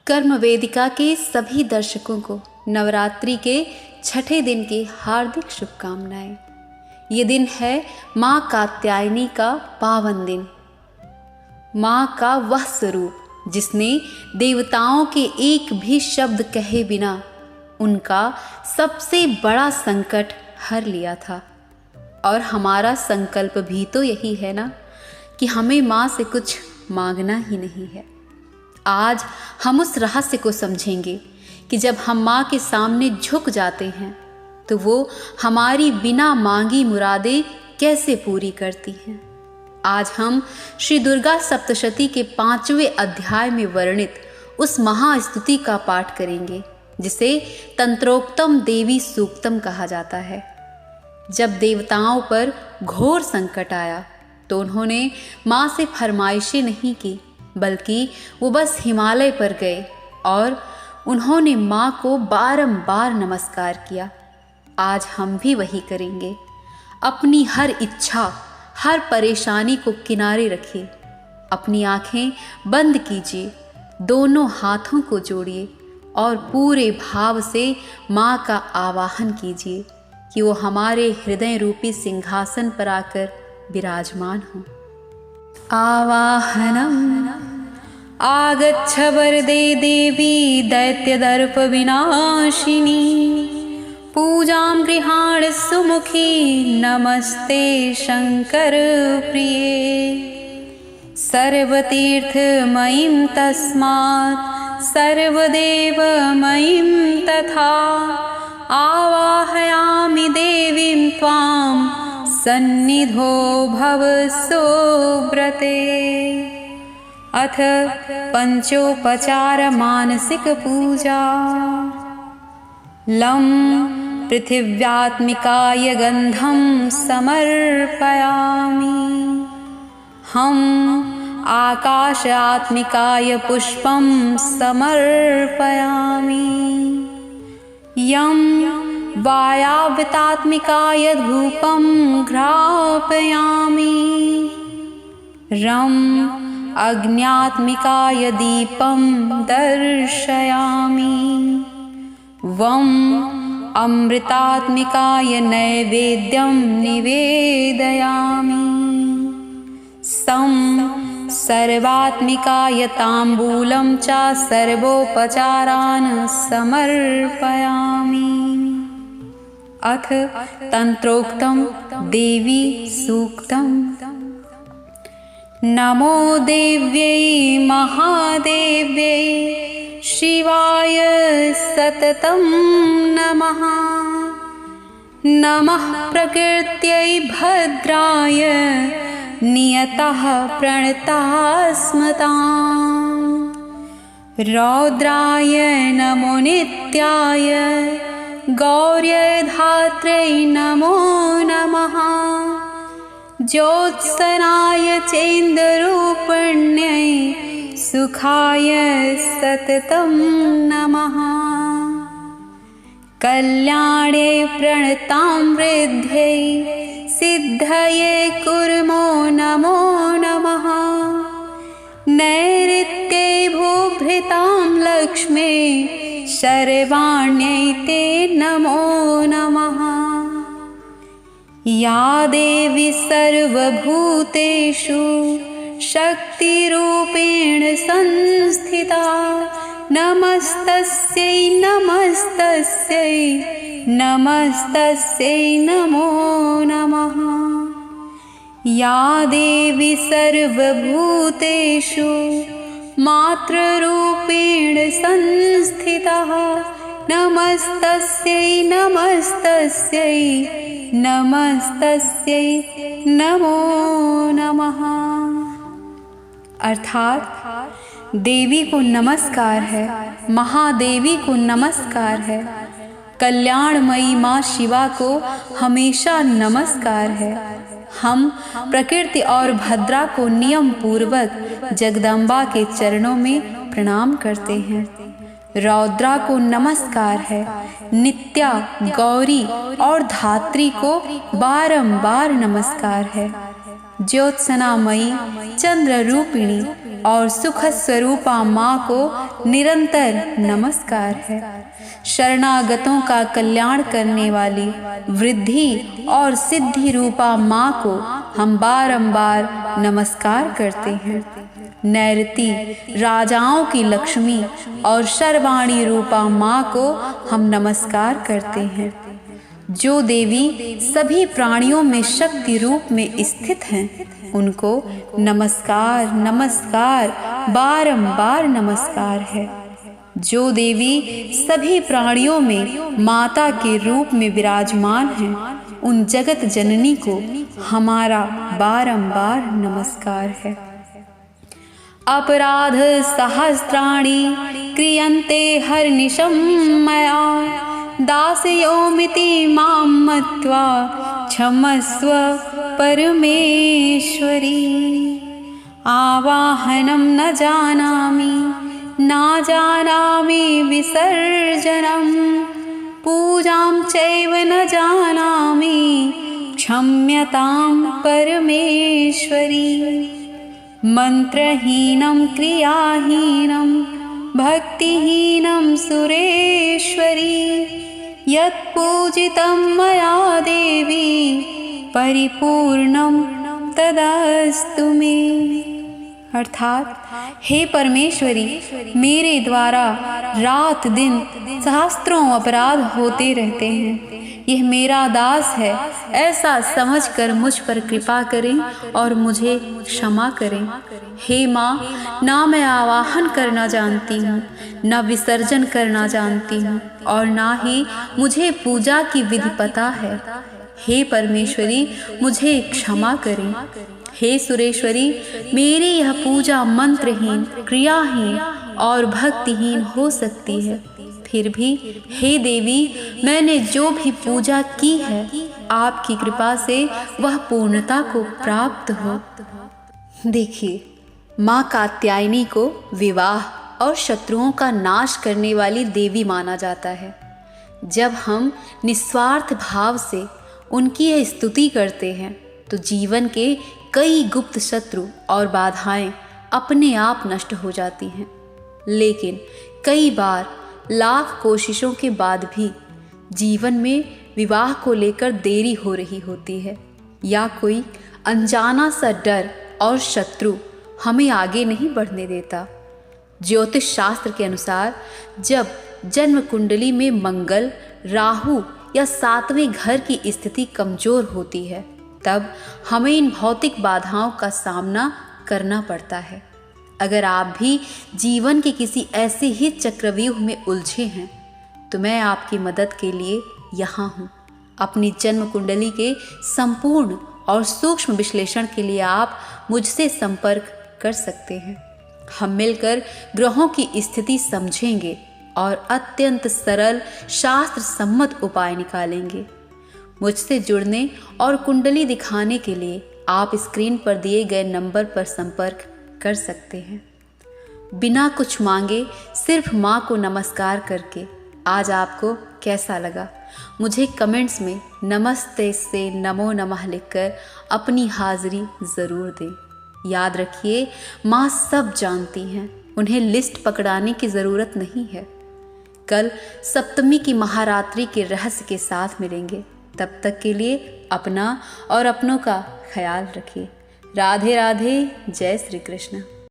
कर्म वेदिका के सभी दर्शकों को नवरात्रि के छठे दिन की हार्दिक शुभकामनाएं। ये दिन है माँ कात्यायनी का पावन दिन। माँ का वह स्वरूप जिसने देवताओं के एक भी शब्द कहे बिना उनका सबसे बड़ा संकट हर लिया था। और हमारा संकल्प भी तो यही है ना कि हमें माँ से कुछ मांगना ही नहीं है। आज हम उस रहस्य को समझेंगे कि जब हम माँ के सामने झुक जाते हैं तो वो हमारी बिना मांगी मुरादें कैसे पूरी करती हैं। आज हम श्री दुर्गा सप्तशती के 5वें अध्याय में वर्णित उस महास्तुति का पाठ करेंगे जिसे तंत्रोक्तम देवी सूक्तम कहा जाता है। जब देवताओं पर घोर संकट आया तो उन्होंने माँ से फरमाइशें नहीं की, बल्कि वो बस हिमालय पर गए और उन्होंने माँ को बारंबार नमस्कार किया। आज हम भी वही करेंगे। अपनी हर इच्छा, हर परेशानी को किनारे रखिए, अपनी आंखें बंद कीजिए, दोनों हाथों को जोड़िए और पूरे भाव से माँ का आवाहन कीजिए कि वो हमारे हृदय रूपी सिंहासन पर आकर विराजमान हो। आवाहनम आगच्छ वरदे देवी दैत्यदर्प विनाशिनी, पूजां गृहाण सुमुखी नमस्ते शंकर प्रिये। सर्वतीर्थमयीं तस्मात् सर्वदेवमयीं तथा, आवाहयामि देवीं त्वां सन्निधो भव सुव्रते। अथ पंचोपचार मानसिक पूजा। लं पृथिव्यात्मिकाय गंधं समर्पयामि, हम आकाशात्मिकाय पुष्पं समर्पयामि, यं वायावतात्मिकाय धूपं घ्रापयामि, रं अग्न्यात्मिकाय दीपं दर्शयामि, वं अमृतात्मिकाय नैवेद्यं निवेदयामि, सं सर्वात्मिकाय ताम्बूलं च सर्वोपचारान् समर्पयामि। अथ तंत्रोक्तम देवी सूक्तम। नमो देव्यै महादेव्यै शिवाय सततं नमः। नमः प्रकृत्यै भद्राय नियतः प्रणताः स्मताम्। रौद्राय नमो नित्याय गौर्यधात्रै नमो नमः। ज्योत्सनाय चेन्द्ररूपिण्यै सुखाय सततं नमः। कल्याणे प्रणतां वृद्ध्यै सिद्धये कुर्मो नमो नमः। नैऋत्ये भूभृतां लक्ष्मे शर्वाण्यै ते नमो नमः। या देवी सर्वभूतेषु शक्तिरूपेण संस्थिता, नमस्तस्यै नमस्तस्यै नमस्तस्यै नमो नमः। या देवी सर्वभूतेषु मातृरूपेण संस्थिता, नमस्तस्यै नमस्तस्यै नमस्तस्यै नमो नमः। अर्थात देवी को नमस्कार है, महादेवी को नमस्कार है, कल्याणमयी माँ शिवा को हमेशा नमस्कार है। हम प्रकृति और भद्रा को नियम पूर्वक जगदम्बा के चरणों में प्रणाम करते हैं। रौद्रा को नमस्कार है, नित्या, गौरी और धात्री को बारंबार नमस्कार है। ज्योत्सनामयी, चंद्र रूपिणी और सुख स्वरूपा माँ को निरंतर नमस्कार है। शरणागतों का कल्याण करने वाली वृद्धि और सिद्धि रूपा माँ को हम बारंबार नमस्कार करते हैं। नैऋति राजाओं की लक्ष्मी और शर्वाणी रूपा माँ को हम नमस्कार करते हैं। जो देवी सभी प्राणियों में शक्ति रूप में स्थित हैं, उनको नमस्कार नमस्कार बारंबार नमस्कार है। जो देवी सभी प्राणियों में माता के रूप में विराजमान हैं, उन जगत जननी को हमारा बारंबार नमस्कार है। अपराध सहस्राणि क्रियन्ते हरनिशं मया, दास्योमिति मां मत्वा क्षमस्व परमेश्वरी। आवाहनं न जानामि न जानामि विसर्जनं, पूजां चैव न जानामि क्षम्यतां परमेश्वरी। मंत्रहीनं क्रियाहीनं भक्तिहीनं सुरेश्वरी, यत्पूजितं मया देवी परिपूर्णं तदस्तु मे। अर्थात हे परमेश्वरी, मेरे द्वारा रात दिन सहस्त्रों अपराध होते रहते हैं। यह मेरा दास है, ऐसा समझकर मुझ पर कृपा करें और मुझे क्षमा करें। हे माँ, ना मैं आवाहन करना जानती हूँ, न विसर्जन करना जानती हूँ, और ना ही मुझे पूजा की विधि पता है। हे परमेश्वरी, मुझे क्षमा करें। हे सुरेश्वरी, मेरी यह पूजा मंत्रहीन, क्रियाहीन और भक्तिहीन हो सकती है। फिर भी हे देवी, मैंने जो भी पूजा की है, आपकी कृपा से वह पूर्णता को प्राप्त हो। देखिए, माँ कात्यायनी को विवाह और शत्रुओं का नाश करने वाली देवी माना जाता है। जब हम निस्वार्थ भाव से उनकी यह स्तुति करते हैं, तो जीवन के कई गुप्त शत्रु और बाधाएं अपने आप नष्ट हो जाती हैं। लेकिन कई बार लाख कोशिशों के बाद भी जीवन में विवाह को लेकर देरी हो रही होती है, या कोई अनजाना सा डर और शत्रु हमें आगे नहीं बढ़ने देता। ज्योतिष शास्त्र के अनुसार जब जन्म कुंडली में मंगल, राहु या 7वें घर की स्थिति कमजोर होती है, तब हमें इन भौतिक बाधाओं का सामना करना पड़ता है। अगर आप भी जीवन के किसी ऐसे ही चक्रव्यूह में उलझे हैं, तो मैं आपकी मदद के लिए यहाँ हूँ। अपनी जन्म कुंडली के संपूर्ण और सूक्ष्म विश्लेषण के लिए आप मुझसे संपर्क कर सकते हैं। हम मिलकर ग्रहों की स्थिति समझेंगे और अत्यंत सरल शास्त्र सम्मत उपाय निकालेंगे। मुझसे जुड़ने और कुंडली दिखाने के लिए आप स्क्रीन पर दिए गए नंबर पर संपर्क कर सकते हैं। बिना कुछ मांगे सिर्फ माँ को नमस्कार करके आज आपको कैसा लगा, मुझे कमेंट्स में नमस्ते से नमो नमः लिखकर अपनी हाजिरी ज़रूर दें। याद रखिए, माँ सब जानती हैं, उन्हें लिस्ट पकड़ाने की ज़रूरत नहीं है। कल सप्तमी की महारात्रि के रहस्य के साथ मिलेंगे। तब तक के लिए अपना और अपनों का ख्याल रखिए। राधे राधे, जय श्री कृष्ण।